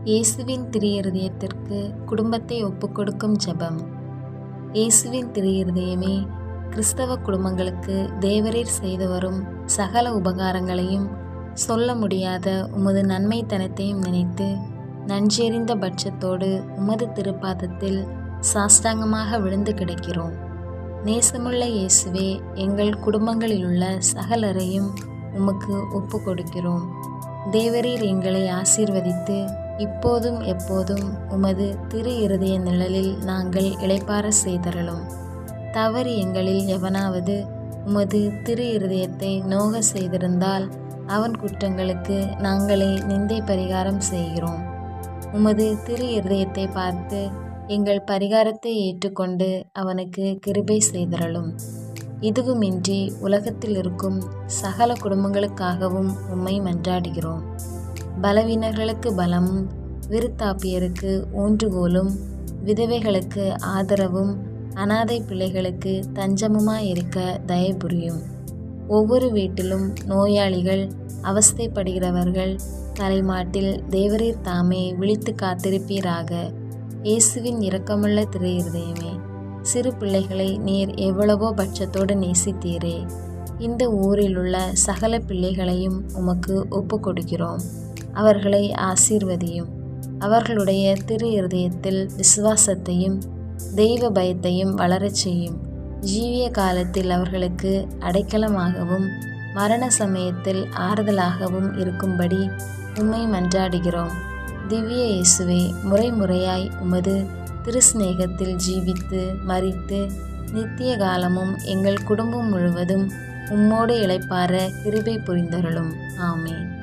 இயேசுவின் திரு-இருதயத்திற்கு குடும்பத்தை ஒப்புக்கொடுக்கும் ஜெபம். இயேசுவின் திரு-இருதயமே, கிறிஸ்தவ குடும்பங்களுக்கு தேவரீர் செய்து வரும் சகல உபகாரங்களையும் சொல்ல முடியாத உமது நன்மைத்தனத்தையும் நினைத்து நன்றியறிந்த பட்சத்தோடு உமது திருப்பாதத்தில் சாஷ்டாங்கமாக விழுந்து கிடக்கிறோம். நேசமுள்ள இயேசுவே, எங்கள் குடும்பங்களிலுள்ள சகலரையும் உமக்கு ஒப்பு கொடுக்கிறோம். தேவரீர் எங்களை ஆசீர்வதித்து இப்போதும் எப்போதும் உமது திரு-இருதய நிழலில் நாங்கள் இளைப்பாற செய்தருளும். தவறு எங்களில் எவனாவது உமது திரு-இருதயத்தை நோக செய்திருந்தால் அவன் குற்றங்களுக்கு நாங்களே நிந்தை பரிகாரம் செய்கிறோம். உமது திரு-இருதயத்தை பார்த்து எங்கள் பரிகாரத்தை ஏற்றுக்கொண்டு அவனுக்கு கிருபை செய்தருளும். இதுவுமின்றி உலகத்தில் இருக்கும் சகல குடும்பங்களுக்காகவும் உம்மை மன்றாடுகிறோம். பலவீனர்களுக்கு பலமும், விருத்தாப்பியருக்கு ஊன்றுகோலும், விதவைகளுக்கு ஆதரவும், அனாதை பிள்ளைகளுக்கு தஞ்சமுமாயிருக்க தயை புரியும். ஒவ்வொரு வீட்டிலும் நோயாளிகள், அவஸ்தைப்படுகிறவர்கள் தலைமாட்டில் தேவரீர் தாமே விழித்து காத்திருப்பீராக. இயேசுவின் இரக்கமுள்ள திரு-இருதயமே, சிறு பிள்ளைகளை நீர் எவ்வளவோ பட்சத்தோடு நேசித்தீரே. இந்த ஊரிலுள்ள சகல பிள்ளைகளையும் உமக்கு ஒப்பு கொடுக்கிறோம். அவர்களை ஆசீர்வதியும். அவர்களுடைய திரு-இருதயத்தில் விசுவாசத்தையும் தெய்வ பயத்தையும் வளரச் செய்யும். ஜீவிய காலத்தில் அவர்களுக்கு அடைக்கலமாகவும் மரண சமயத்தில் ஆறுதலாகவும் இருக்கும்படி உம்மை மன்றாடுகிறோம். திவ்ய இயேசுவே, முறைமுறையாய் உமது திருஸ்நேகத்தில் ஜீவித்து மரித்து நித்திய காலமும் எங்கள் குடும்பம் முழுவதும் உம்மோடு இளைப்பாற கிருபை புரிந்தருளும். ஆமென்.